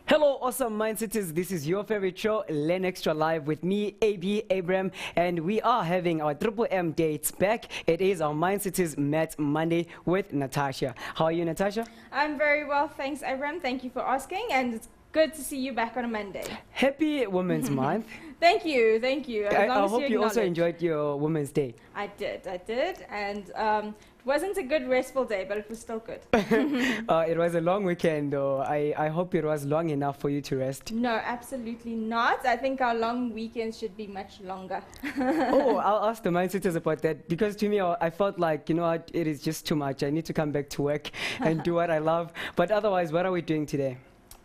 Hello, awesome Mindsetters. This is your favorite show, Learn Extra Live, with me, AB Abram, and we are having our Triple M dates back. It is our Mindsetters Math Monday with Natasha. How are you, Natasha? I'm very well, thanks, Abram. Thank you for asking, and it's good to see you back on a Monday. Happy Women's Month. Thank you, thank you. I hope you also enjoyed your Women's Day. I did, and it wasn't a good restful day, but it was still good. It was a long weekend, though. I hope it was long enough for you to rest. No, absolutely not. I think our long weekends should be much longer. Oh, I'll ask the Mindsetters about that, because to me, I felt like, you know what, it is just too much. I need to come back to work and do what I love. But otherwise, what are we doing today?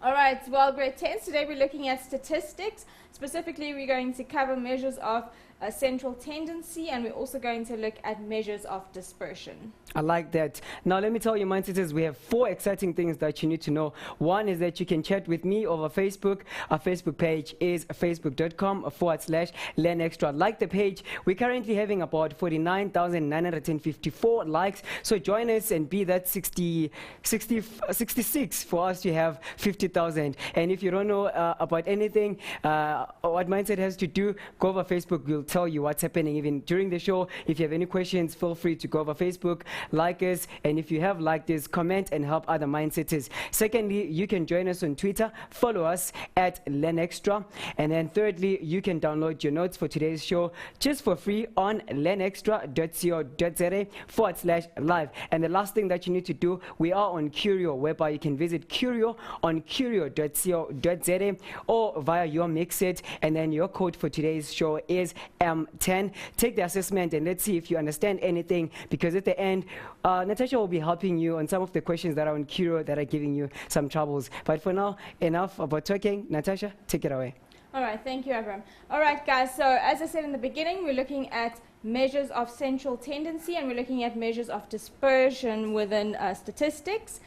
All right, well, grade 10s, today we're looking at statistics. Specifically, we're going to cover measures of central tendency, and we're also going to look at measures of dispersion. I like that. Now, let me tell you, Mindsetters, we have 4 exciting things that you need to know. One is that you can chat with me over Facebook. Our Facebook page is facebook.com/LearnExtra. Like the page. We're currently having about 49,954 likes. So join us and be that 66 for us to have 50,000. And if you don't know about anything, what Mindset has to do, go over Facebook. We'll tell you what's happening even during the show. If you have any questions, feel free to go over Facebook, like us, and if you have liked us, comment and help other Mindsetters. Secondly, you can join us on Twitter, follow us at LearnExtra, and then thirdly, you can download your notes for today's show just for free on learnextra.co.za/live. And the last thing that you need to do, we are on Curio, whereby you can visit Curio on curio.co.za or via your Mixit, and then your code for today's show is M10. Take the assessment and let's see if you understand anything, because at the end, Natasha will be helping you on some of the questions that are on Curio that are giving you some troubles. But for now, enough about talking. Natasha, take it away. All right, thank you, Abram. All right, guys, so as I said in the beginning, we're looking at measures of central tendency, and we're looking at measures of dispersion within statistics.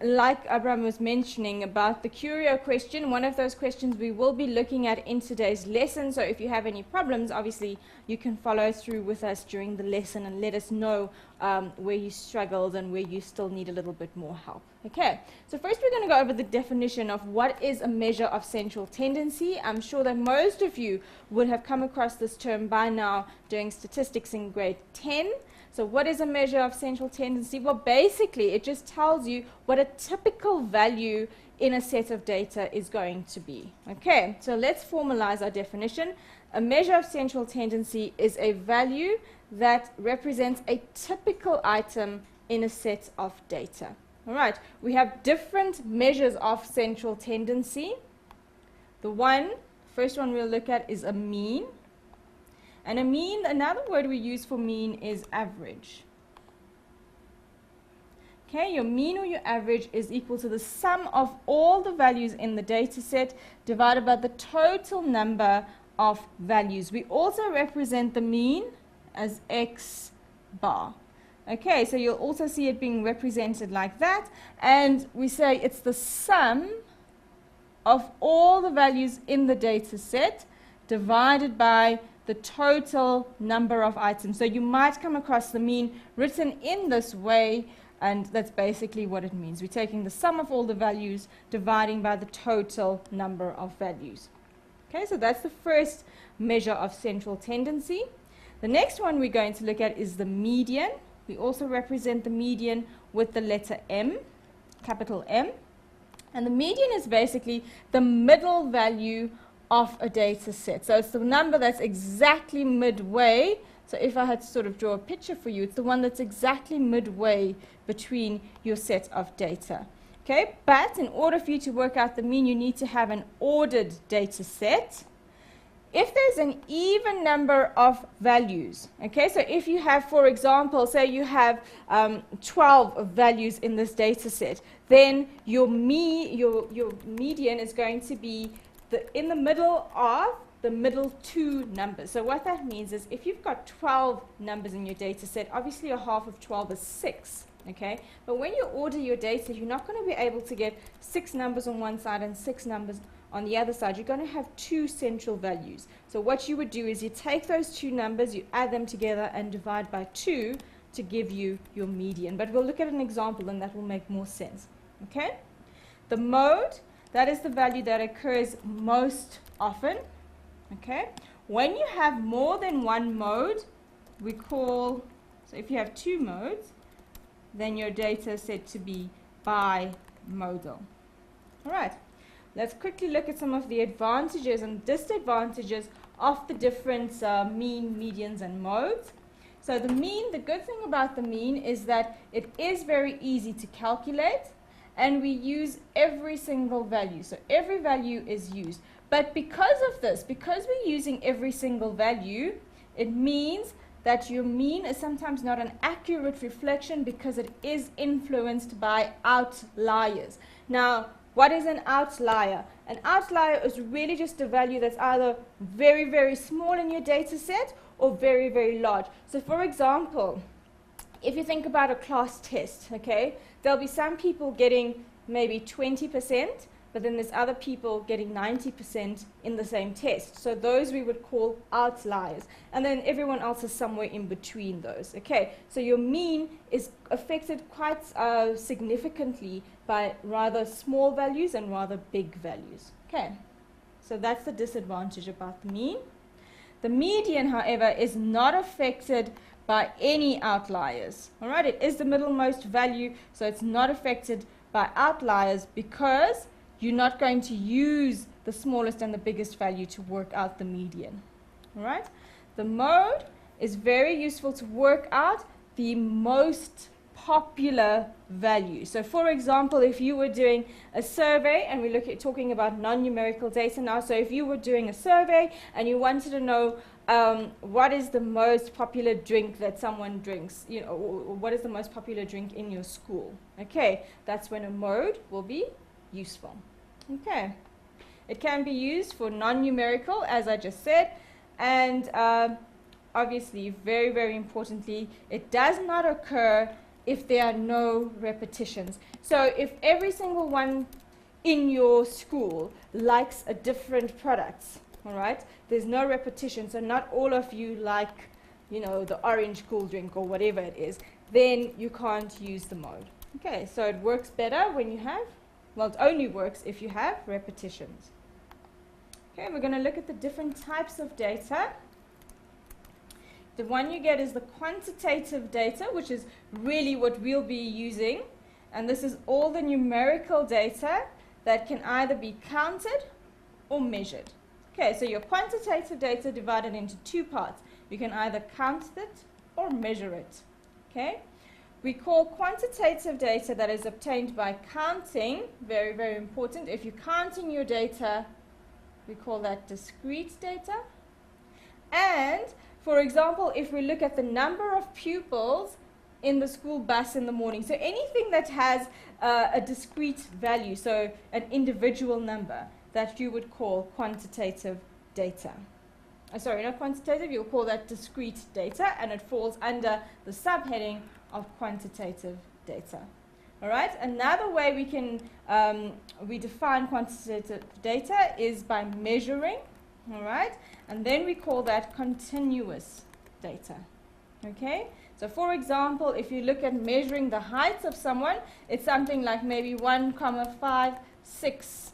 Like Abram was mentioning about the Curio question, one of those questions we will be looking at in today's lesson. So if you have any problems, obviously you can follow through with us during the lesson and let us know where you struggled and where you still need a little bit more help. Okay, so first we're going to go over the definition of what is a measure of central tendency. I'm sure that most of you would have come across this term by now doing statistics in grade 10. So what is a measure of central tendency? Well, basically, it just tells you what a typical value in a set of data is going to be. Okay, so let's formalize our definition. A measure of central tendency is a value that represents a typical item in a set of data. All right, we have different measures of central tendency. The first one we'll look at is a mean. And a mean, another word we use for mean is average. Okay, your mean or your average is equal to the sum of all the values in the data set divided by the total number of values. We also represent the mean as x bar. Okay, so you'll also see it being represented like that. And we say it's the sum of all the values in the data set divided by the total number of items. So you might come across the mean written in this way, and that's basically what it means. We're taking the sum of all the values, dividing by the total number of values. Okay, so that's the first measure of central tendency. The next one we're going to look at is the median. We also represent the median with the letter M, capital M. And the median is basically the middle value of a data set. So it's the number that's exactly midway. So if I had to sort of draw a picture for you, it's the one that's exactly midway between your set of data. Okay, but in order for you to work out the mean, you need to have an ordered data set. If there's an even number of values, okay, so if you have, for example, say you have 12 values in this data set, then your median is going to be in the middle of the middle 2 numbers. So what that means is if you've got 12 numbers in your data set, obviously a half of 12 is 6. Okay? But when you order your data, you're not going to be able to get 6 numbers on one side and 6 numbers on the other side. You're going to have 2 central values. So what you would do is you take those 2 numbers, you add them together and divide by 2 to give you your median. But we'll look at an example and that will make more sense. Okay? The mode that is the value that occurs most often. Okay. When you have more than one mode, we call, so if you have two modes, then your data is said to be bimodal. All right. Let's quickly look at some of the advantages and disadvantages of the different mean, medians, and modes. So the mean, the good thing about the mean is that it is very easy to calculate, and we use every single value. So every value is used. But because of this, because we're using every single value, it means that your mean is sometimes not an accurate reflection because it is influenced by outliers. Now, what is an outlier? An outlier is really just a value that's either very, very small in your data set or very, very large. So for example, if you think about a class test, okay, there'll be some people getting maybe 20%, but then there's other people getting 90% in the same test. So those we would call outliers. And then everyone else is somewhere in between those. Okay, so your mean is affected quite significantly by rather small values and rather big values. Okay, so that's the disadvantage about the mean. The median, however, is not affected by any outliers. All right, it is the middlemost value, so it's not affected by outliers because you're not going to use the smallest and the biggest value to work out the median. All right? The mode is very useful to work out the most popular value. So for example, if you were doing a survey, and we're talking about non-numerical data now, so if you were doing a survey and you wanted to know what is the most popular drink that someone drinks, you know, or what is the most popular drink in your school, okay, that's when a mode will be useful. Okay, it can be used for non-numerical, as I just said, and obviously, very, very importantly, it does not occur if there are no repetitions. So if every single one in your school likes a different product, all right, there's no repetition, so not all of you like, you know, the orange cool drink or whatever it is, then you can't use the mode. Okay, so it works better when you have, well, it only works if you have repetitions. Okay, we're going to look at the different types of data. The one you get is the quantitative data, which is really what we'll be using. And this is all the numerical data that can either be counted or measured. Okay, so your quantitative data divided into two parts. You can either count it or measure it. Okay? We call quantitative data that is obtained by counting, very, very important. If you're counting your data, we call that discrete data. And, for example, if we look at the number of pupils in the school bus in the morning, so anything that has a discrete value, so an individual number, that you would call quantitative data. Sorry, not quantitative, you'll call that discrete data, and it falls under the subheading of quantitative data. All right, another way we can we define quantitative data is by measuring, all right, and then we call that continuous data. Okay, so for example, if you look at measuring the height of someone, it's something like maybe 1,56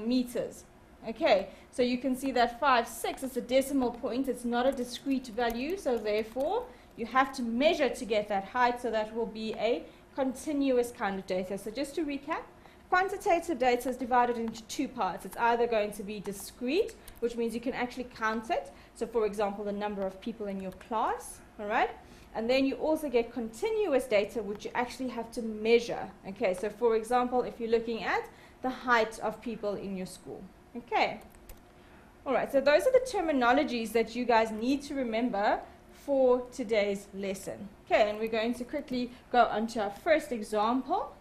meters. Okay, so you can see that 5,6 is a decimal point, it's not a discrete value, so therefore you have to measure to get that height, so that will be a continuous kind of data. So just to recap, quantitative data is divided into two parts. It's either going to be discrete, which means you can actually count it. So for example, the number of people in your class, all right? And then you also get continuous data, which you actually have to measure. Okay, so for example, if you're looking at the height of people in your school. Okay. All right, so those are the terminologies that you guys need to remember for today's lesson. Okay, and we're going to quickly go on to our first example.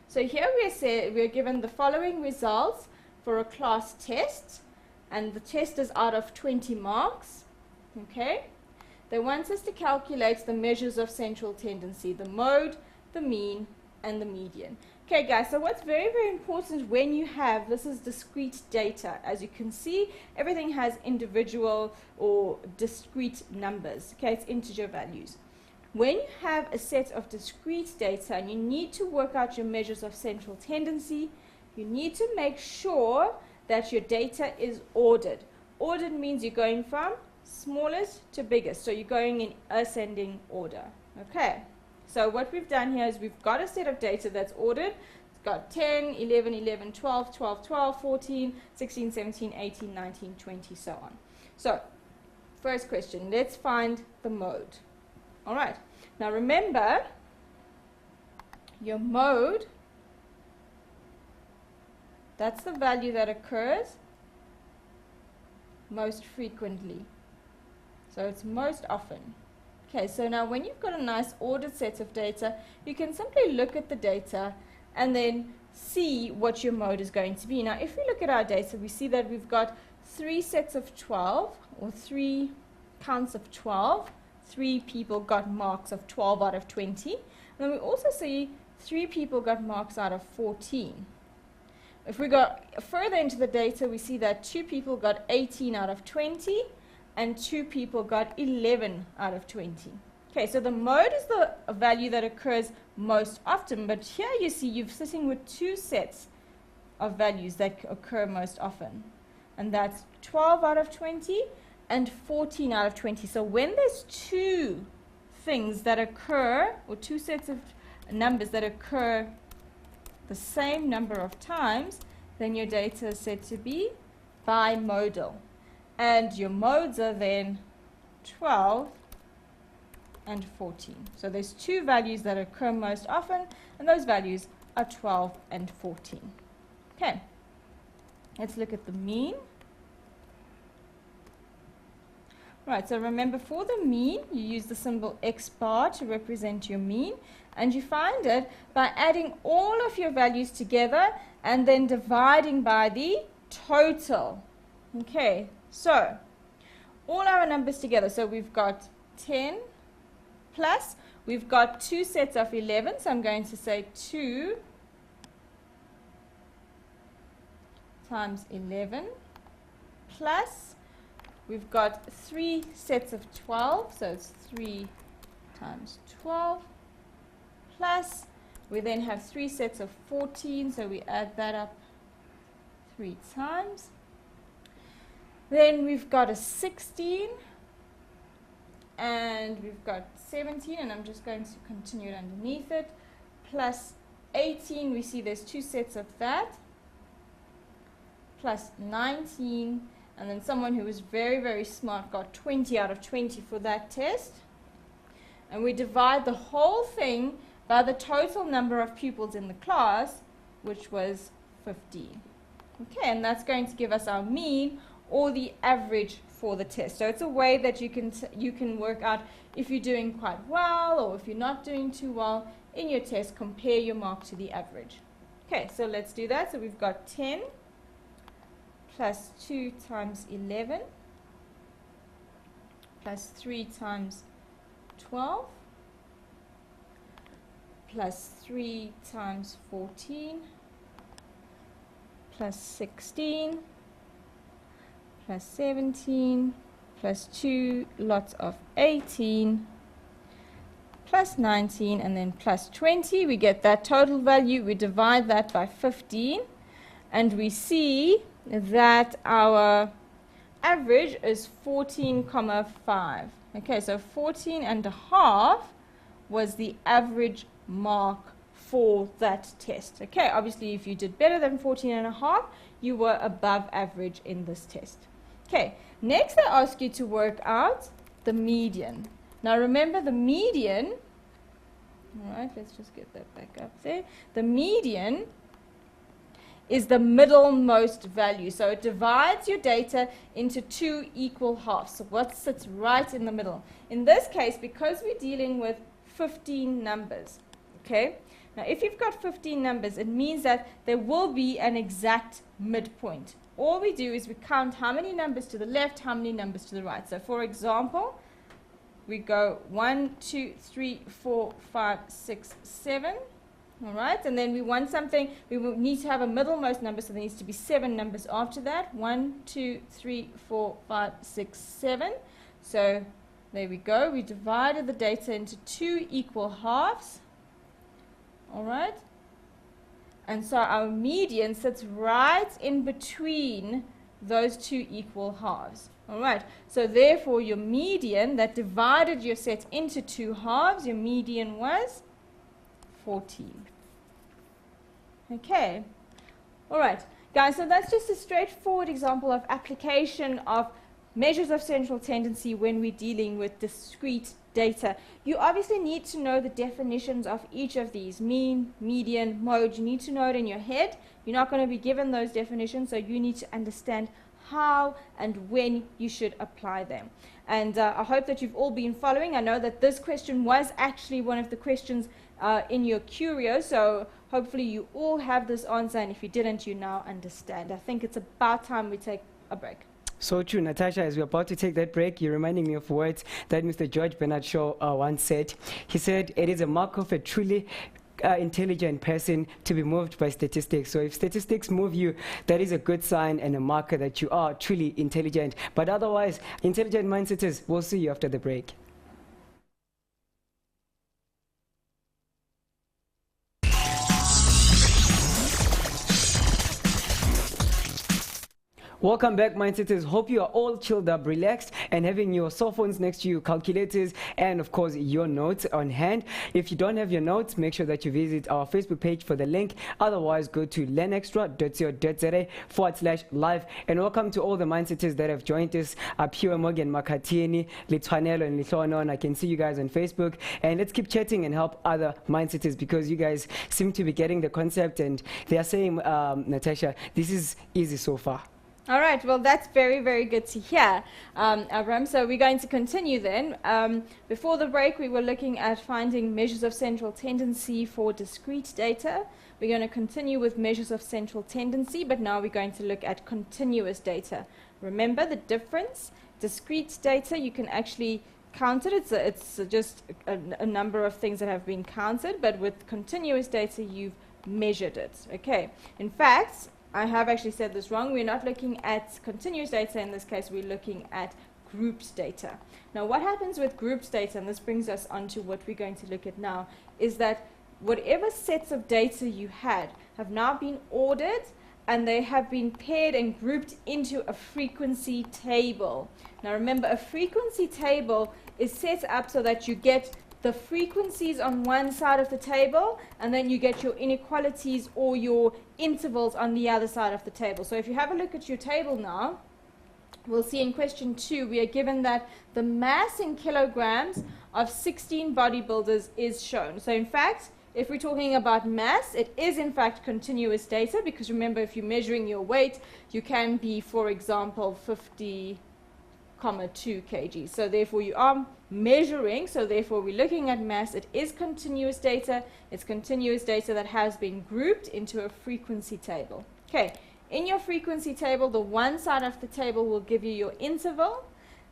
So here we're given the following results for a class test, and the test is out of 20 marks. Okay, they want us to calculate the measures of central tendency, the mode, the mean, and the median. Okay guys, so what's very, very important when you have, this is discrete data. As you can see, everything has individual or discrete numbers. Okay, it's integer values. When you have a set of discrete data and you need to work out your measures of central tendency, You need to make sure that your data is ordered. Ordered means you're going from smallest to biggest. So you're going in ascending order. Okay. So what we've done here is we've got a set of data that's ordered. It's got 10, 11, 11, 12, 12, 12, 14, 16, 17, 18, 19, 20, so on. So first question, let's find the mode. All right. Now remember, your mode, that's the value that occurs most frequently. So it's most often. Okay, so now when you've got a nice ordered set of data, you can simply look at the data and then see what your mode is going to be. Now, if we look at our data, we see that we've got 3 sets of 12, or 3 counts of 12. 3 people got marks of 12 out of 20. And then we also see 3 people got marks out of 14. If we go further into the data, we see that 2 people got 18 out of 20. And 2 people got 11 out of 20. Okay, so the mode is the value that occurs most often, but here you see you're sitting with 2 sets of values that occur most often. And that's 12 out of 20 and 14 out of 20. So when there's 2 things that occur, or 2 sets of numbers that occur the same number of times, then your data is said to be bimodal. And your modes are then 12 and 14. So there's 2 values that occur most often, and those values are 12 and 14. Okay, let's look at the mean. Right, so remember, for the mean, you use the symbol x bar to represent your mean, and you find it by adding all of your values together and then dividing by the total. Okay. So, all our numbers together, so we've got 10 plus, we've got 2 sets of 11, so I'm going to say 2 times 11 plus, we've got 3 sets of 12, so it's 3 times 12 plus, we then have 3 sets of 14, so we add that up 3 times. Then we've got a 16, and we've got 17, and I'm just going to continue it underneath it, plus 18, we see there's 2 sets of that, plus 19, and then someone who was very, very smart got 20 out of 20 for that test. And we divide the whole thing by the total number of pupils in the class, which was 15. Okay, and that's going to give us our mean, or the average for the test. So it's a way that you can work out if you're doing quite well or if you're not doing too well in your test. Compare your mark to the average. Okay, so let's do that. So we've got 10 plus 2 times 11 plus 3 times 12 plus 3 times 14 plus 16 plus 17 plus 2 lots of 18 plus 19 and then plus 20. We get that total value. We divide that by 15 and we see that our average is 14,5. Okay, so 14.5 was the average mark for that test. Okay, obviously if you did better than 14.5, you were above average in this test. Okay, next I ask you to work out the median. Now remember the median, all right, let's just get that back up there. The median is the middlemost value. So it divides your data into 2 equal halves. So what sits right in the middle? In this case, because we're dealing with 15 numbers, okay? Now if you've got 15 numbers, it means that there will be an exact midpoint. All we do is we count how many numbers to the left, how many numbers to the right. So for example, we go 1, 2, 3, 4, 5, 6, 7. All right, and then we want something, we will need to have a middlemost number, so there needs to be 7 numbers after that. 1, 2, 3, 4, 5, 6, 7. So there we go. We divided the data into 2 equal halves. All right. And so our median sits right in between those two equal halves. All right, so therefore your median that divided your set into two halves, your median was 14. Okay, all right, guys, so that's just a straightforward example of application of measures of central tendency when we're dealing with discrete data. You obviously need to know the definitions of each of these, mean, median, mode. You need to know it in your head. You're not going to be given those definitions, so you need to understand how and when you should apply them. And I hope that you've all been following. I know that this question was actually one of the questions in your curio, so hopefully you all have this answer, and if you didn't, you now understand. I think it's about time we take a break. So true, Natasha. As we're about to take that break, you're reminding me of words that Mr. George Bernard Shaw once said. He said, it is a mark of a truly intelligent person to be moved by statistics. So if statistics move you, that is a good sign and a marker that you are truly intelligent. But otherwise, intelligent mindsetters, we'll see you after the break. Welcome back, Mindsetters. Hope you are all chilled up, relaxed, and having your cell phones next to you, calculators, and of course your notes on hand. If you don't have your notes, make sure that you visit our Facebook page for the link. Otherwise, go to learnextra.co.za/live. And welcome to all the Mindsetters that have joined us. Pure Morgan, Makatini, Litwanelo, and Lithonon. I can see you guys on Facebook. And let's keep chatting and help other Mindsetters, because you guys seem to be getting the concept, and they are saying, Natasha, this is easy so far. All right, well, that's very, very good to hear, Avram. So we're going to continue then. Before the break, we were looking at finding measures of central tendency for discrete data. We're going to continue with measures of central tendency, but now we're going to look at continuous data. Remember the difference. Discrete data, you can actually count it. It's just a number of things that have been counted, but with continuous data, you've measured it. Okay. In fact, I have actually said this wrong. We're not looking at continuous data. In this case, we're looking at grouped data. Now, what happens with grouped data, and this brings us on to what we're going to look at now, is that whatever sets of data you had have now been ordered, and they have been paired and grouped into a frequency table. Now, remember, a frequency table is set up so that you get the frequencies on one side of the table, and then you get your inequalities or your intervals on the other side of the table. So if you have a look at your table now, we'll see in question 2, we are given that the mass in kilograms of 16 bodybuilders is shown. So in fact, if we're talking about mass, it is in fact continuous data, because remember, if you're measuring your weight, you can be, for example, 50,2 kg. So therefore you are measuring, so therefore we're looking at mass. It is continuous data. It's continuous data that has been grouped into a frequency table. Okay, in your frequency table, the one side of the table will give you your interval.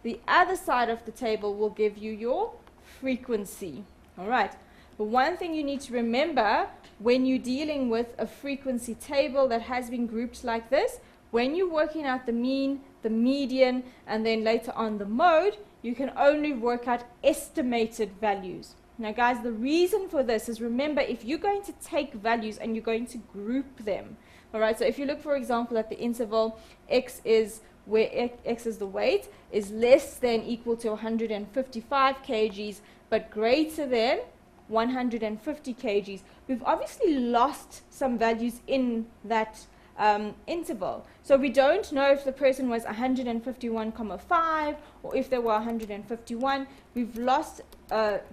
The other side of the table will give you your frequency. All right. But one thing you need to remember when you're dealing with a frequency table that has been grouped like this, when you're working out the mean, the median, and then later on the mode, you can only work out estimated values. Now guys, the reason for this is, remember, if you're going to take values and you're going to group them, all right, so if you look, for example, at the interval, x is where x is the weight, is less than equal to 155 kgs, but greater than 150 kgs, we've obviously lost some values in that interval. So we don't know if the person was 151,5 or if they were 151. We've lost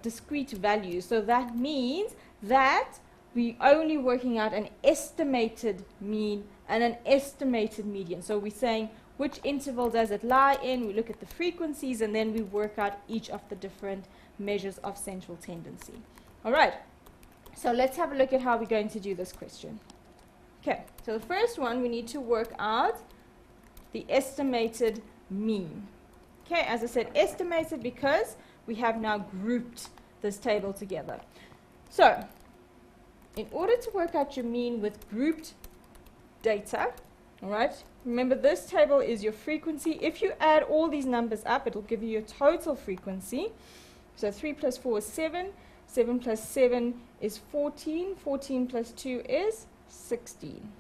discrete values. So that means that we're only working out an estimated mean and an estimated median. So we're saying which interval does it lie in, we look at the frequencies, and then we work out each of the different measures of central tendency. All right, so let's have a look at how we're going to do this question. Okay, so the first one, we need to work out the estimated mean. Okay, as I said, estimated because we have now grouped this table together. So, in order to work out your mean with grouped data, all right, remember this table is your frequency. If you add all these numbers up, it will give you your total frequency. So 3 plus 4 is 7, 7 plus 7 is 14, 14 plus 2 is 16.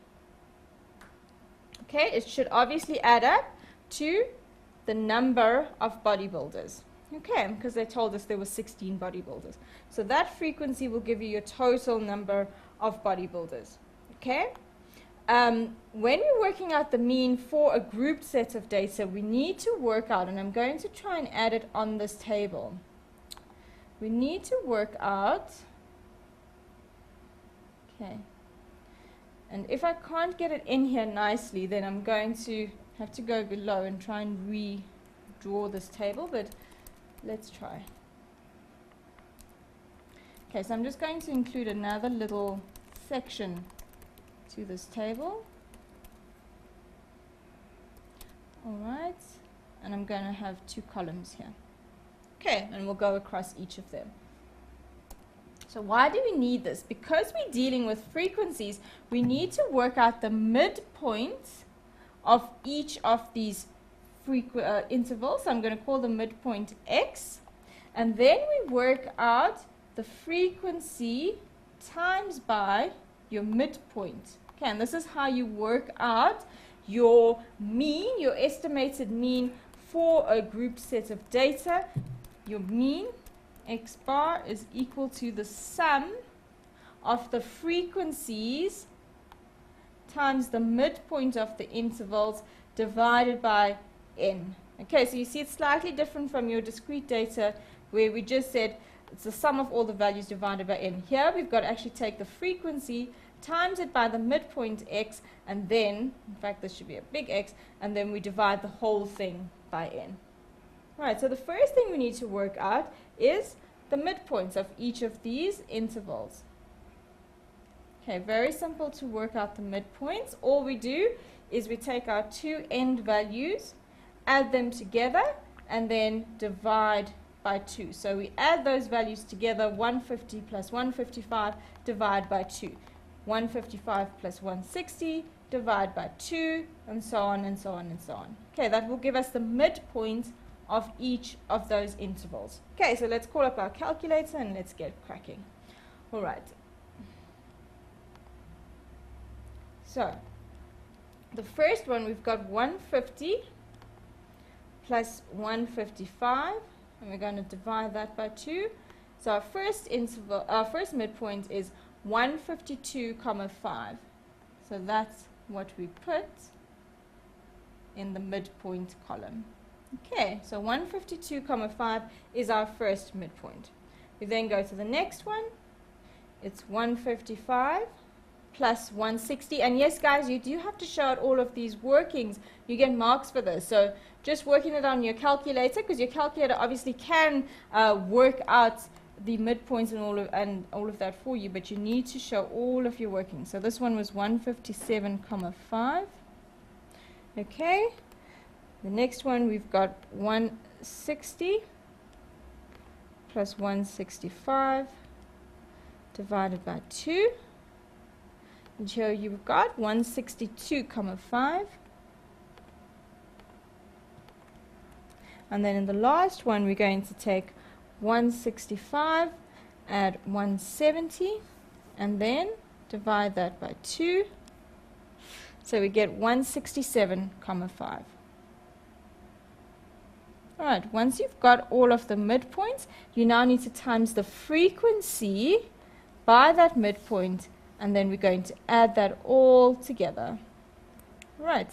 Okay, it should obviously add up to the number of bodybuilders. Okay, because they told us there were 16 bodybuilders. So that frequency will give you your total number of bodybuilders. Okay? When we're working out the mean for a grouped set of data, we need to work out, and I'm going to try and add it on this table. We need to work out, okay, and if I can't get it in here nicely, then I'm going to have to go below and try and redraw this table, but let's try. Okay, so I'm just going to include another little section to this table. All right, and I'm going to have 2 columns here. Okay, and we'll go across each of them. So why do we need this? Because we're dealing with frequencies, we need to work out the midpoint of each of these intervals. So I'm going to call the midpoint x, and then we work out the frequency times by your midpoint. Okay, and this is how you work out your mean, your estimated mean for a group set of data. Your mean, x bar, is equal to the sum of the frequencies times the midpoint of the intervals divided by n. Okay, so you see it's slightly different from your discrete data where we just said it's the sum of all the values divided by n. Here we've got to actually take the frequency, times it by the midpoint x, and then, in fact this should be a big X, and then we divide the whole thing by n. Right, so the first thing we need to work out is the midpoints of each of these intervals. Okay, very simple to work out the midpoints. All we do is we take our 2 end values, add them together, and then divide by 2. So we add those values together, 150 plus 155, divide by 2. 155 plus 160, divide by 2, and so on and so on and so on. Okay, that will give us the midpoint of each of those intervals. Okay, so let's call up our calculator and let's get cracking. All right. So, the first one, we've got 150 plus 155, and we're going to divide that by 2. So our first interval, our first midpoint is 152,5. So that's what we put in the midpoint column. Okay, so 152,5 is our first midpoint. We then go to the next one. It's 155 plus 160. And yes, guys, you do have to show out all of these workings. You get marks for this. So just working it on your calculator, because your calculator obviously can work out the midpoints and all of that for you, but you need to show all of your workings. So this one was 157,5. Okay. The next one, we've got 160 plus 165 divided by 2. And here you've got 162,5. And then in the last one, we're going to take 165, add 170, and then divide that by 2. So we get 167,5. All right, once you've got all of the midpoints, you now need to times the frequency by that midpoint, and then we're going to add that all together. All right.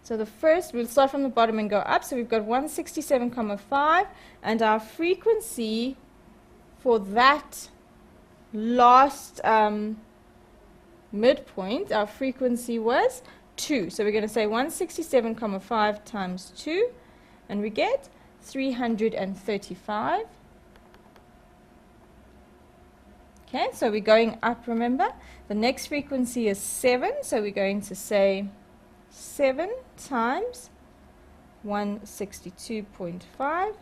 So the first, we'll start from the bottom and go up. So we've got 167,5, and our frequency for that last midpoint, our frequency was 2. So we're going to say 167,5 times 2, and we get 335. Okay, so we're going up, remember. The next frequency is 7, so we're going to say 7 times 162.5,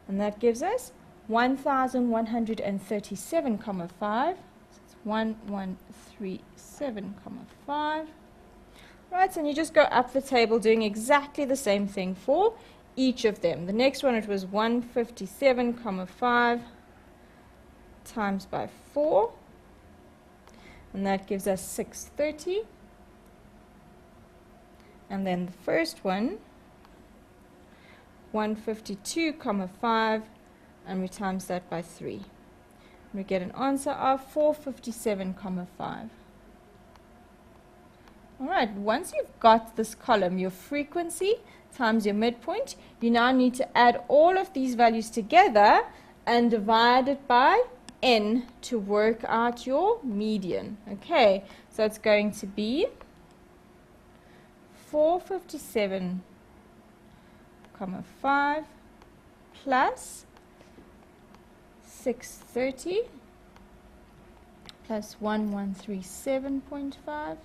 and that gives us 1,137,5. So it's 1137,5. Right, and you just go up the table doing exactly the same thing for each of them. The next one, it was 157,5 times by 4. and that gives us 630. And then the first one, 152,5, and we times that by 3. We get an answer of 457,5. All right, once you've got this column, your frequency times your midpoint, you now need to add all of these values together and divide it by n to work out your median. Okay, so it's going to be 457,5 plus 630 plus 1137.5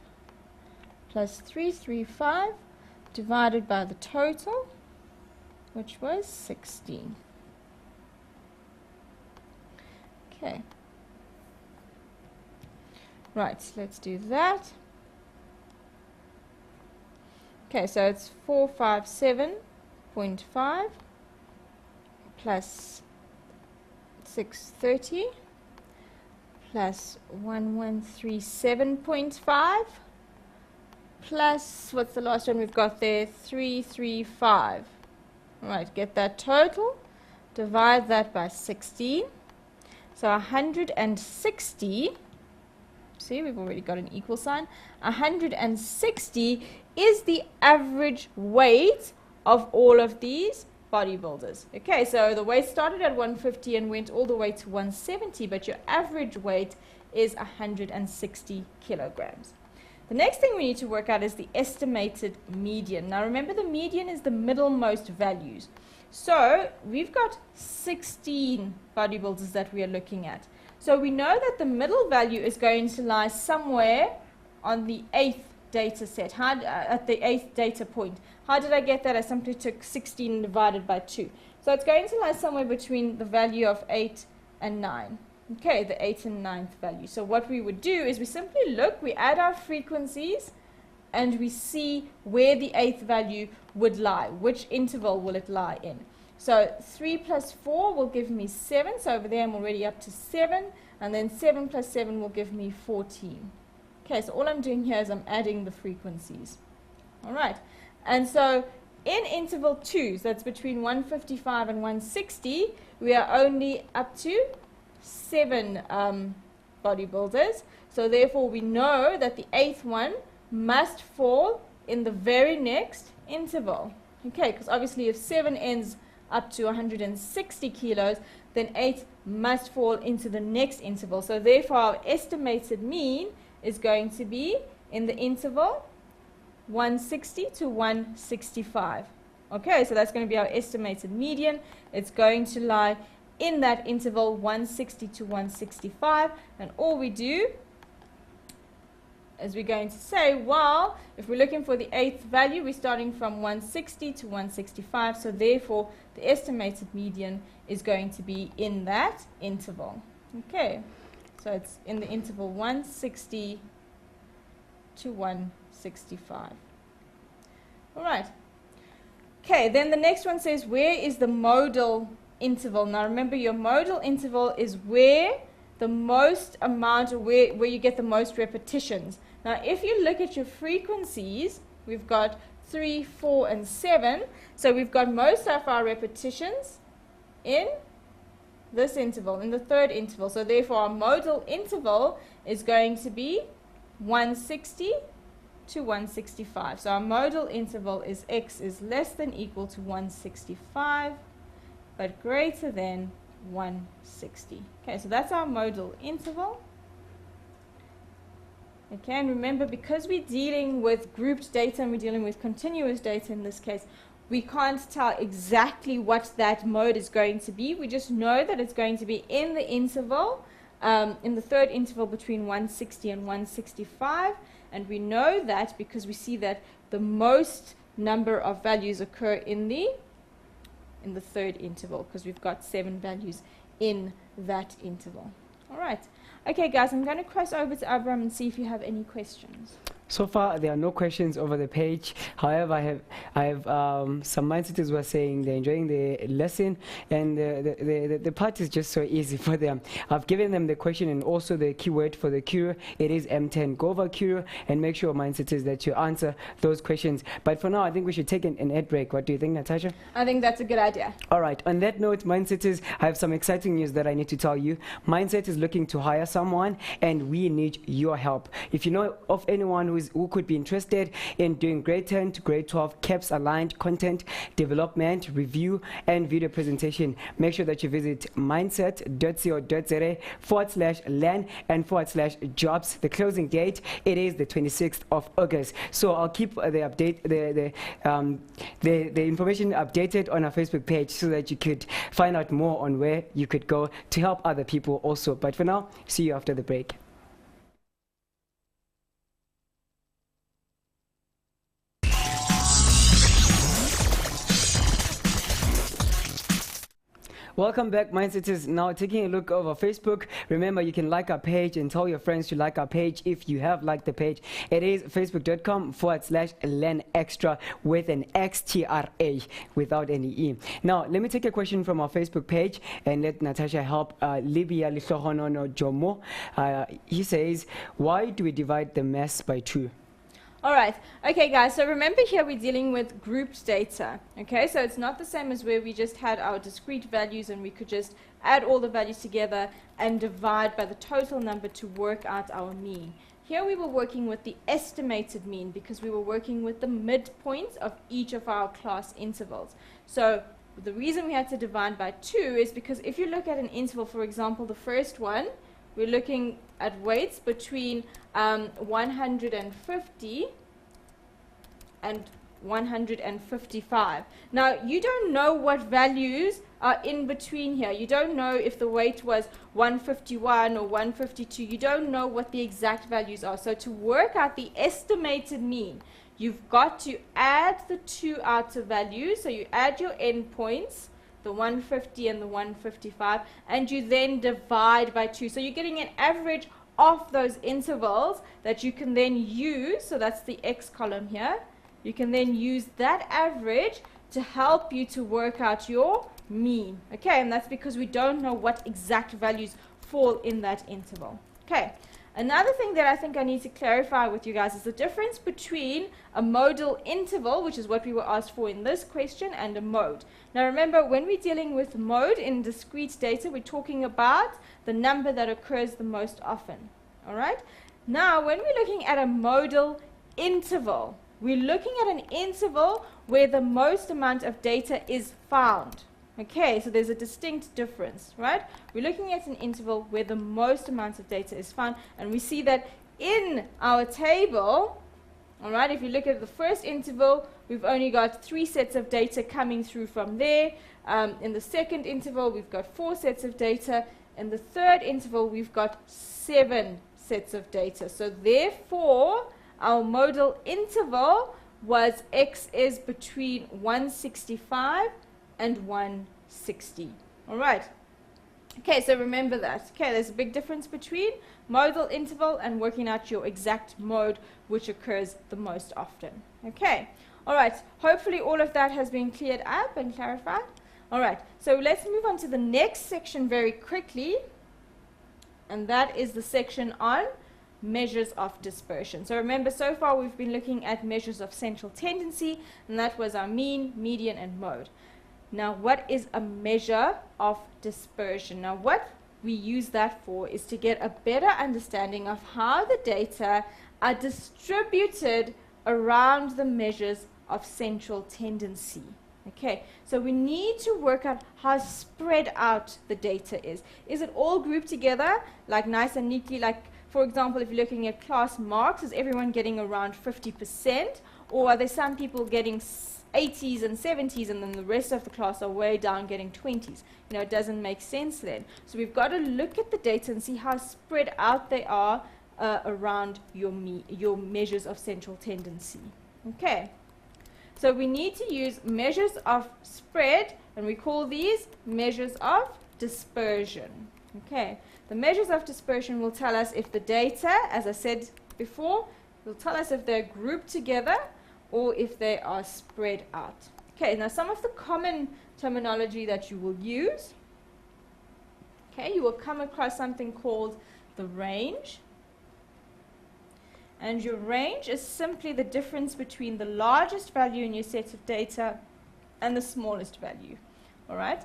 plus 335 divided by the total, which was 16. Okay. Right, let's do that. Okay, so it's 457.5 plus 630 plus 1137.5 plus, what's the last one we've got there? 335. All right, get that total, divide that by 16. So 160, see, we've already got an equal sign. 160 is the average weight of all of these bodybuilders. Okay, so the weight started at 150 and went all the way to 170, but your average weight is 160 kilograms. The next thing we need to work out is the estimated median. Now remember, the median is the middlemost values. So we've got 16 bodybuilders that we are looking at. So we know that the middle value is going to lie somewhere on the 8th data set, at the 8th data point. How did I get that? I simply took 16 and divided by 2. So it's going to lie somewhere between the value of 8 and 9. Okay, the 8th and 9th value. So what we would do is we simply look, we add our frequencies, and we see where the 8th value would lie. Which interval will it lie in? So 3 plus 4 will give me 7. So over there I'm already up to 7. And then 7 plus 7 will give me 14. Okay, so all I'm doing here is I'm adding the frequencies. All right. And so in interval 2, so that's between 155 and 160, we are only up to 7 bodybuilders. So therefore we know that the 8th one must fall in the very next interval. Okay, because obviously if 7 ends up to 160 kilos, then 8 must fall into the next interval. So therefore our estimated mean is going to be in the interval 160 to 165. Okay, so that's going to be our estimated median. It's going to lie in that interval 160 to 165, and all we do is we're going to say, well, if we're looking for the 8th value, we're starting from 160 to 165, so therefore the estimated median is going to be in that interval. Okay, so it's in the interval 160 to 165. All right. Okay, then the next one says, where is the modal interval? Now remember, your modal interval is where the most amount, or where you get the most repetitions. Now if you look at your frequencies, we've got 3, 4, and 7. So we've got most of our repetitions in this interval, in the 3rd interval. So therefore our modal interval is going to be 160 to 165. So our modal interval is x is less than equal to 165, but greater than 160. Okay, so that's our modal interval. Okay, and remember, because we're dealing with grouped data and we're dealing with continuous data in this case, we can't tell exactly what that mode is going to be. We just know that it's going to be in the interval, in the 3rd interval between 160 and 165. And we know that because we see that the most number of values occur in the 3rd interval, because we've got 7 values in that interval. All right. Okay, guys, I'm going to cross over to Abraham and see if you have any questions. So far, there are no questions over the page. However, I have some mindsetters who are saying they're enjoying the lesson, and the part is just so easy for them. I've given them the question and also the keyword for the Curio. It is M10. Go over Curio and make sure, mindsetters, that you answer those questions. But for now, I think we should take an ad break. What do you think, Natasha? I think that's a good idea. All right. On that note, mindsetters, I have some exciting news that I need to tell you. Mindset is looking to hire someone, and we need your help. If you know of anyone who could be interested in doing grade 10 to grade 12 CAPS aligned content development, review, and video presentation, make sure that you visit mindset.co.za/learn and /jobs. The closing date, it is the 26th of August. So I'll keep the information updated on our Facebook page so that you could find out more on where you could go to help other people also. But for now, see you after the break. Welcome back, Mindsetters. Now taking a look over Facebook. Remember, you can like our page and tell your friends to like our page if you have liked the page. It is facebook.com/learn extra with an XTRA without any E. Now, let me take a question from our Facebook page and let Natasha help. Libya Lisohonono Jomo. He says, why do we divide the mass by 2? All right. Okay, guys, so remember here we're dealing with grouped data. Okay, so it's not the same as where we just had our discrete values and we could just add all the values together and divide by the total number to work out our mean. Here we were working with the estimated mean because we were working with the midpoint of each of our class intervals. So the reason we had to divide by 2 is because if you look at an interval, for example, the first one, we're looking at weights between 150 and 155. Now, you don't know what values are in between here. You don't know if the weight was 151 or 152. You don't know what the exact values are. So to work out the estimated mean, you've got to add the 2 outer values. So you add your endpoints, the 150 and the 155, and you then divide by 2. So you're getting an average of those intervals that you can then use. So that's the X column here. You can then use that average to help you to work out your mean. Okay, and that's because we don't know what exact values fall in that interval. Okay. Another thing that I think I need to clarify with you guys is the difference between a modal interval, which is what we were asked for in this question, and a mode. Now remember, when we're dealing with mode in discrete data, we're talking about the number that occurs the most often. All right? Now, when we're looking at a modal interval, we're looking at an interval where the most amount of data is found. Okay, so there's a distinct difference, right? We're looking at an interval where the most amount of data is found, and we see that in our table, all right, if you look at the first interval, we've only got 3 sets of data coming through from there. In the second interval, we've got 4 sets of data. In the third interval, we've got 7 sets of data. So therefore, our modal interval was X is between 165 and 160. All right. Okay, so remember that. Okay, there's a big difference between modal interval and working out your exact mode which occurs the most often. Okay. All right. Hopefully all of that has been cleared up and clarified. All right. So let's move on to the next section very quickly. And that is the section on measures of dispersion. So remember, so far we've been looking at measures of central tendency, and that was our mean, median, and mode. Now, what is a measure of dispersion? Now, what we use that for is to get a better understanding of how the data are distributed around the measures of central tendency. Okay, so we need to work out how spread out the data is. Is it all grouped together, like nice and neatly, like, for example, if you're looking at class marks, is everyone getting around 50%? Or are there some people getting 80s and 70s and then the rest of the class are way down getting 20s? You know, it doesn't make sense then. So we've got to look at the data and see how spread out they are around your measures of central tendency. Okay. So we need to use measures of spread, and we call these measures of dispersion. Okay. The measures of dispersion will tell us if the data, as I said before, It'll tell us if they're grouped together or if they are spread out. Okay, now some of the common terminology that you will use. Okay, you will come across something called the range. And your range is simply the difference between the largest value in your set of data and the smallest value. All right?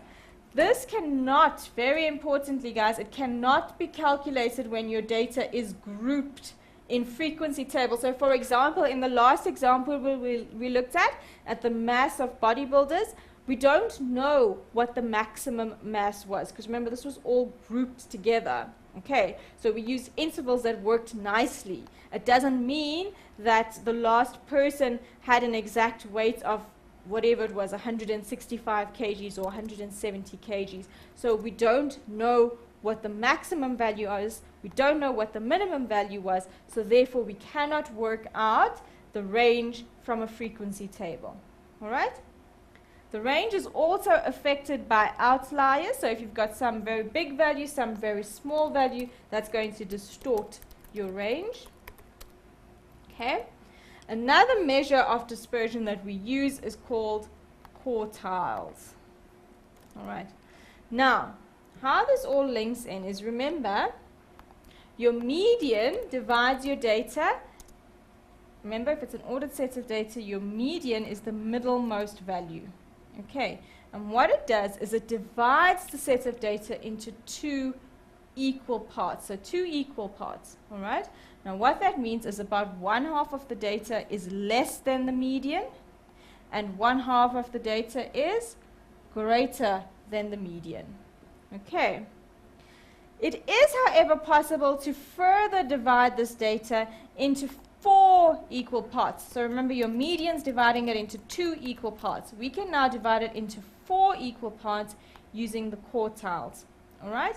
This cannot, very importantly guys, it cannot be calculated when your data is grouped in frequency tables. So for example, in the last example we looked at the mass of bodybuilders, we don't know what the maximum mass was, because remember this was all grouped together. Okay, so we used intervals that worked nicely. It doesn't mean that the last person had an exact weight of whatever it was, 165 kgs or 170 kgs. So we don't know what the maximum value is, we don't know what the minimum value was, so therefore we cannot work out the range from a frequency table. All right? The range is also affected by outliers. So if you've got some very big value, some very small value, that's going to distort your range. Okay. Another measure of dispersion that we use is called quartiles. All right. Now, how this all links in is, remember, your median divides your data. Remember, if it's an ordered set of data, your median is the middlemost value. Okay, and what it does is it divides the set of data into two equal parts. So two equal parts, all right? Now what that means is about 1/2 of the data is less than the median, and 1/2 of the data is greater than the median. Okay. It is, however, possible to further divide this data into 4 equal parts. So remember, your median's dividing it into 2 equal parts. We can now divide it into 4 equal parts using the quartiles. All right?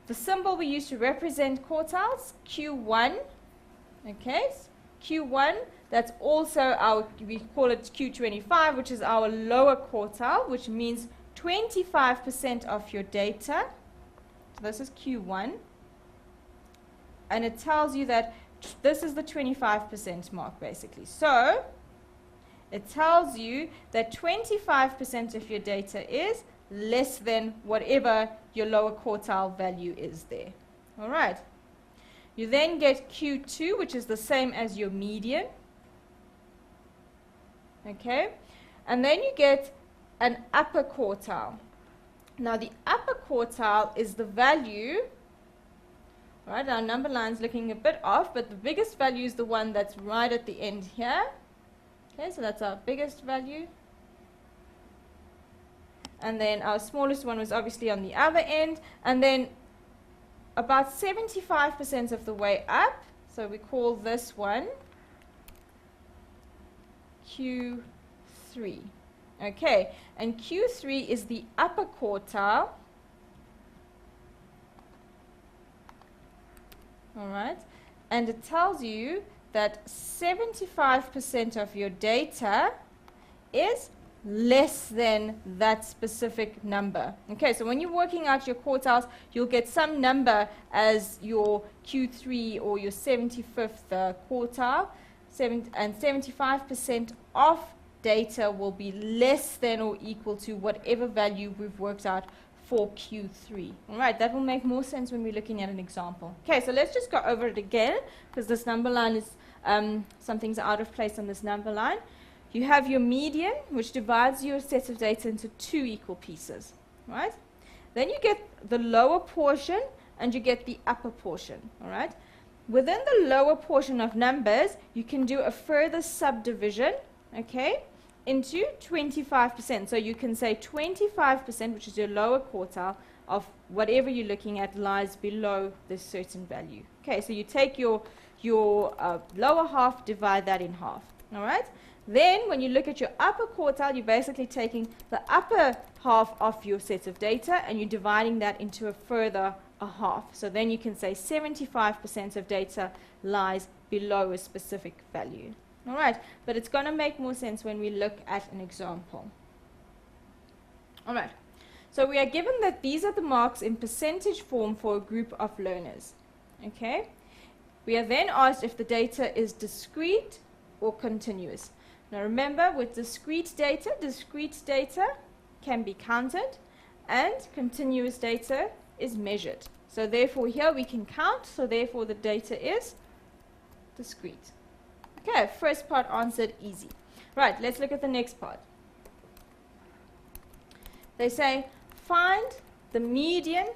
The symbol we use to represent quartiles, Q1. Okay? Q1, that's also our, we call it Q25, which is our lower quartile, which means 25% of your data. So this is Q1. And it tells you that this is the 25% mark, basically. So it tells you that 25% of your data is less than whatever your lower quartile value is there. All right. You then get Q2, which is the same as your median. Okay. And then you get an upper quartile. Now, the upper quartile is the value. Right, our number line's looking a bit off, but the biggest value is the one that's right at the end here. Okay, so that's our biggest value. And then our smallest one was obviously on the other end. And then about 75% of the way up, so we call this one Q3. Okay, and Q3 is the upper quartile. All right, and it tells you that 75% of your data is less than that specific number. Okay, so when you're working out your quartiles, you'll get some number as your Q3 or your 75th quartile, and 75% of data will be less than or equal to whatever value we've worked out for Q3. All right, that will make more sense when we're looking at an example. Okay, so let's just go over it again, because this number line is, some things are out of place on this number line. You have your median, which divides your set of data into 2 equal pieces, right? Then you get the lower portion, and you get the upper portion, all right? Within the lower portion of numbers, you can do a further subdivision, okay, into 25%. So you can say 25%, which is your lower quartile, of whatever you're looking at lies below this certain value. Okay, so you take your lower half, divide that in half. All right? Then when you look at your upper quartile, you're basically taking the upper half of your set of data and you're dividing that into a further a half. So then you can say 75% of data lies below a specific value. All right, but it's going to make more sense when we look at an example. All right, so we are given that these are the marks in percentage form for a group of learners. Okay, We are then asked if the data is discrete or continuous. Now remember, with discrete data can be counted, and continuous data is measured. So therefore here we can count, so therefore the data is discrete. Okay, first part answered, easy. Right, let's look at the next part. They say, find the median,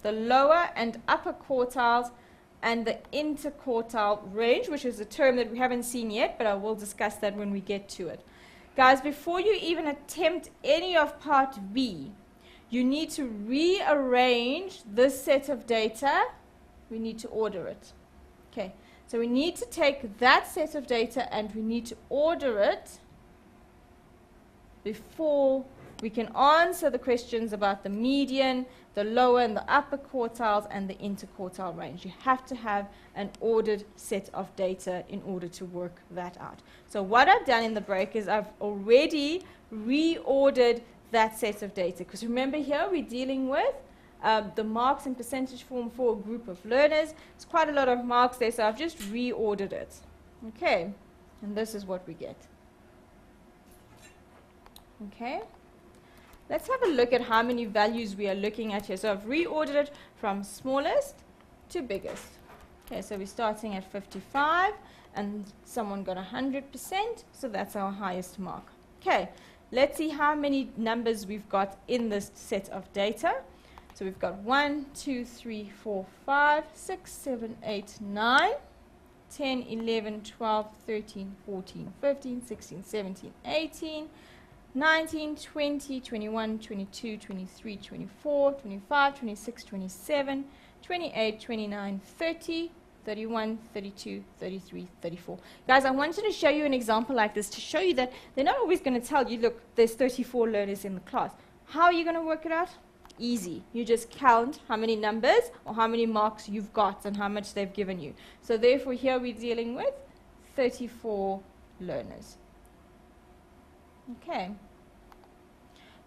the lower and upper quartiles, and the interquartile range, which is a term that we haven't seen yet, but I will discuss that when we get to it. Guys, before you even attempt any of part B, you need to rearrange this set of data. We need to order it. Okay, so we need to take that set of data and we need to order it before we can answer the questions about the median, the lower and the upper quartiles, and the interquartile range. You have to have an ordered set of data in order to work that out. So what I've done in the break is I've already reordered that set of data. Because remember here we're dealing with the marks in percentage form for a group of learners. It's quite a lot of marks there, so I've just reordered it. Okay, and this is what we get. Okay. Let's have a look at how many values we are looking at here. So I've reordered it from smallest to biggest. Okay, so we're starting at 55, and someone got 100%, so that's our highest mark. Okay, let's see how many numbers we've got in this set of data. So we've got 1, 2, 3, 4, 5, 6, 7, 8, 9, 10, 11, 12, 13, 14, 15, 16, 17, 18, 19, 20, 21, 22, 23, 24, 25, 26, 27, 28, 29, 30, 31, 32, 33, 34. Guys, I wanted to show you an example like this to show you that they're not always going to tell you, look, there's 34 learners in the class. How are you going to work it out? Easy. You just count how many numbers or how many marks you've got and how much they've given you. So therefore here we're dealing with 34 learners. Okay.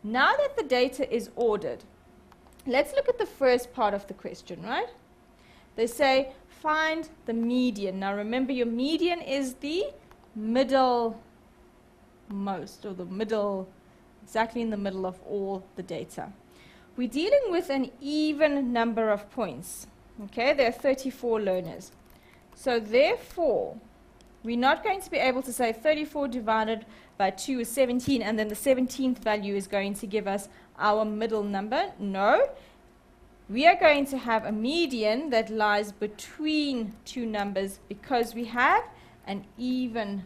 Now that the data is ordered, let's look at the first part of the question, right? They say, find the median. Now remember, your median is the middle most, or the middle, exactly in the middle of all the data. We're dealing with an even number of points. Okay, there are 34 learners. So therefore, we're not going to be able to say 34 divided by 2 is 17, and then the 17th value is going to give us our middle number. No. We are going to have a median that lies between two numbers because we have an even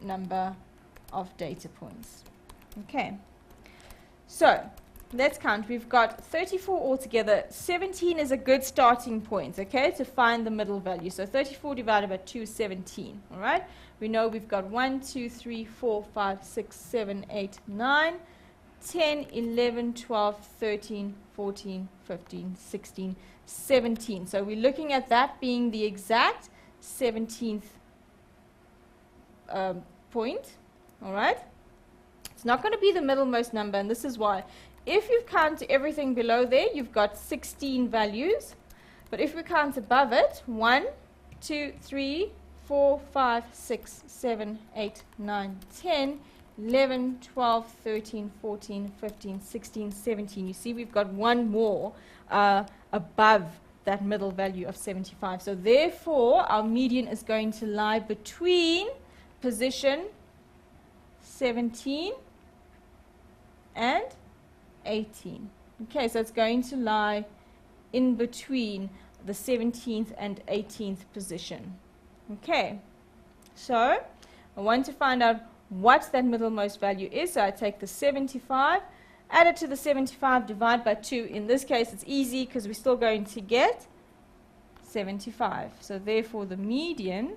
number of data points. Okay. So, let's count. We've got 34 altogether. 17 is a good starting point, okay, to find the middle value. So 34 divided by 2 is 17, all right? We know we've got 1, 2, 3, 4, 5, 6, 7, 8, 9, 10, 11, 12, 13, 14, 15, 16, 17. So we're looking at that being the exact 17th point, all right? It's not going to be the middlemost number, and this is why. If you count everything below there, you've got 16 values. But if we count above it, 1, 2, 3, 4, 5, 6, 7, 8, 9, 10, 11, 12, 13, 14, 15, 16, 17. You see we've got one more above that middle value of 75. So therefore, our median is going to lie between position 17 and 18. Okay, so it's going to lie in between the 17th and 18th position. Okay, so I want to find out what that middlemost value is. So I take the 75, add it to the 75, divide by 2. In this case, it's easy because we're still going to get 75. So therefore, the median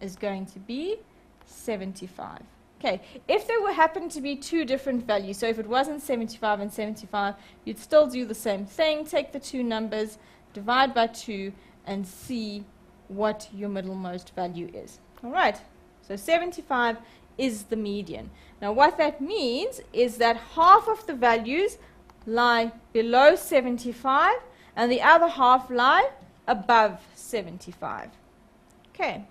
is going to be 75. Okay, if there were happen to be two different values, so if it wasn't 75 and 75, you'd still do the same thing. Take the two numbers, divide by 2, and see what your middlemost value is. All right, so 75 is the median. Now what that means is that half of the values lie below 75 and the other half lie above 75. Okay.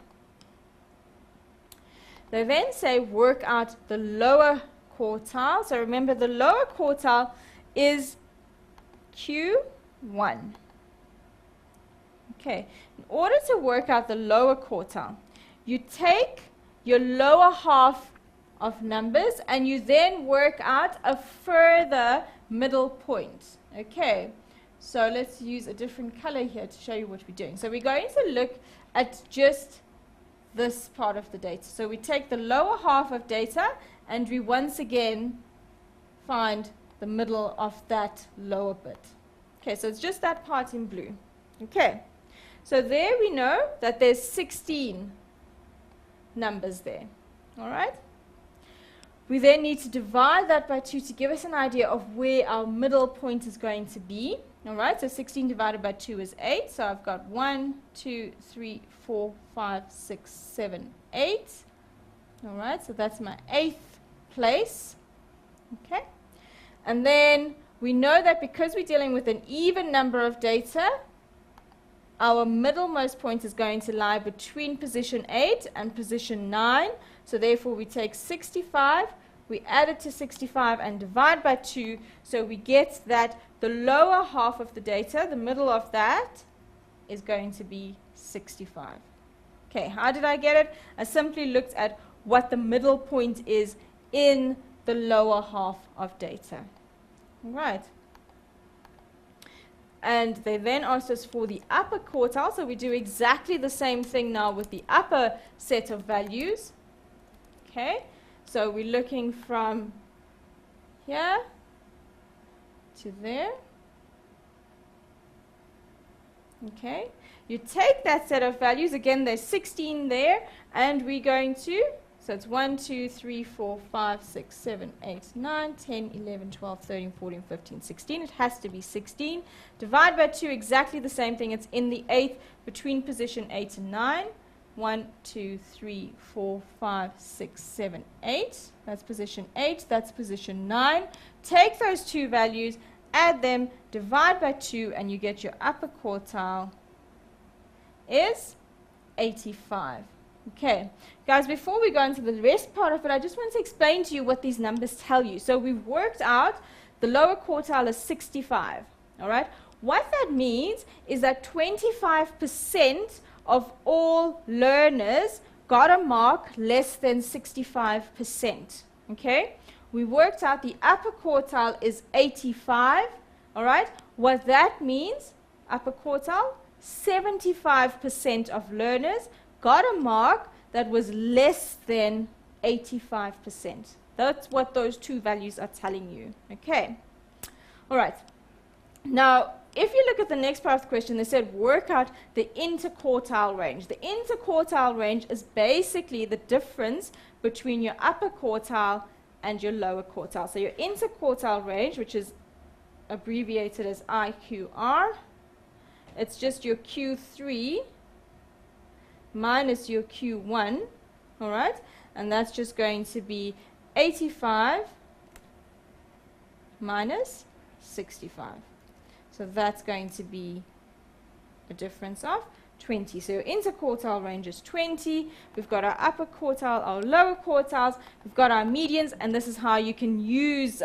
They then say work out the lower quartile. So remember, the lower quartile is Q1. Okay. In order to work out the lower quartile, you take your lower half of numbers and you then work out a further middle point. Okay. So let's use a different color here to show you what we're doing. So we're going to look at just this part of the data. So we take the lower half of data and we once again find the middle of that lower bit. Okay, so it's just that part in blue. Okay, so there we know that there's 16 numbers there. All right. We then need to divide that by 2 to give us an idea of where our middle point is going to be. All right, so 16 divided by 2 is 8. So I've got 1, 2, 3, 4, 5, 6, 7, 8. All right, so that's my 8th place. Okay, and then we know that because we're dealing with an even number of data, our middlemost point is going to lie between position 8 and position 9. So therefore we take 65, we add it to 65 and divide by 2. So we get that the lower half of the data, the middle of that, is going to be 65. Okay, how did I get it? I simply looked at what the middle point is in the lower half of data. All right. And they then asked us for the upper quartile, so we do exactly the same thing now with the upper set of values. Okay, so we're looking from here to there. Okay, you take that set of values, again there's 16 there, and we're going to, so it's 1, 2, 3, 4, 5, 6, 7, 8, 9, 10, 11, 12, 13, 14, 15, 16. It has to be 16. Divide by 2, exactly the same thing. It's in the 8th between position 8 and 9. 1, 2, 3, 4, 5, 6, 7, 8. That's position 8. That's position 9. Take those two values, add them, divide by 2, and you get your upper quartile is 85. Okay, guys, before we go into the rest part of it, I just want to explain to you what these numbers tell you. So we've worked out the lower quartile is 65, all right? What that means is that 25% of all learners got a mark less than 65%, okay? We worked out the upper quartile is 85, all right? What that means, upper quartile, 75% of learners got a mark that was less than 85%. That's what those two values are telling you. Okay. All right. Now, if you look at the next part of the question, they said work out the interquartile range. The interquartile range is basically the difference between your upper quartile and your lower quartile. So your interquartile range, which is abbreviated as IQR, it's just your Q3 minus your Q1, all right? And that's just going to be 85 minus 65. So that's going to be a difference of 20. So your interquartile range is 20. We've got our upper quartile, our lower quartiles. We've got our medians, and this is how you can use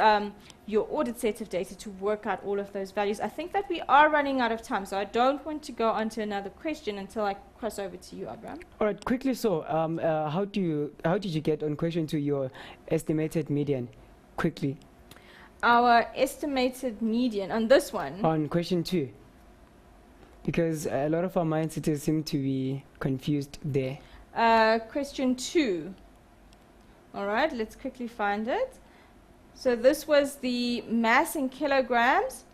your ordered set of data to work out all of those values. I think that we are running out of time, so I don't want to go on to another question until I cross over to you, Abraham. All right, quickly. So, how did you get on question 2 your estimated median? Quickly. Our estimated median on this one. On question 2. Because a lot of our mind sitters seem to be confused there. Question 2. All right, let's quickly find it. So this was the mass in kilograms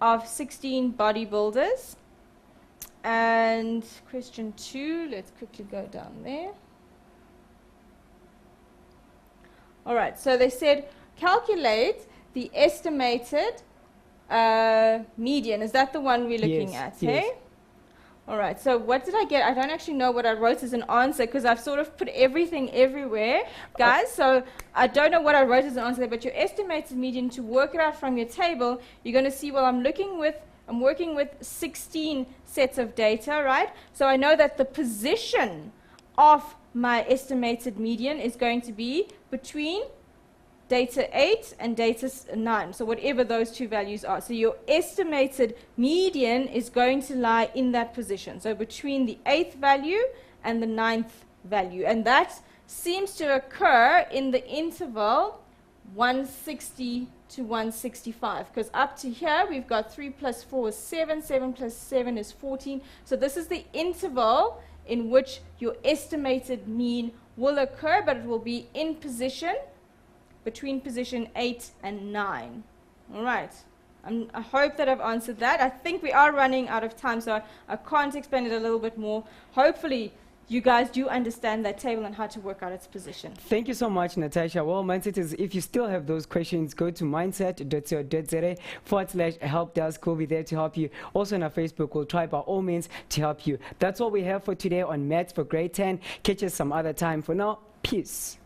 of 16 bodybuilders. And question 2, let's quickly go down there. All right, so they said calculate the estimated median. Is that the one we're looking at? Yes. Hey? All right, so what did I get? I don't actually know what I wrote as an answer because I've sort of put everything everywhere, guys. So I don't know what I wrote as an answer there, but your estimated median, to work it out from your table, you're going to see, well, I'm looking with I'm working with 16 sets of data, right? So I know that the position of my estimated median is going to be between data 8 and data 9, so whatever those two values are. So your estimated median is going to lie in that position, so between the 8th value and the 9th value. And that seems to occur in the interval 160 to 165, because up to here we've got 3 plus 4 is 7, 7 plus 7 is 14. So this is the interval in which your estimated mean will occur, but it will be in position between position 8 and 9. All right. I hope that I've answered that. I think we are running out of time, so I can't explain it a little bit more. Hopefully, you guys do understand that table and how to work out its position. Thank you so much, Natasha. Well, mindsetters, if you still have those questions, go to mindset.co.za/help desk. We'll be there to help you. Also on our Facebook, we'll try by all means to help you. That's all we have for today on Maths for Grade 10. Catch us some other time. For now, peace.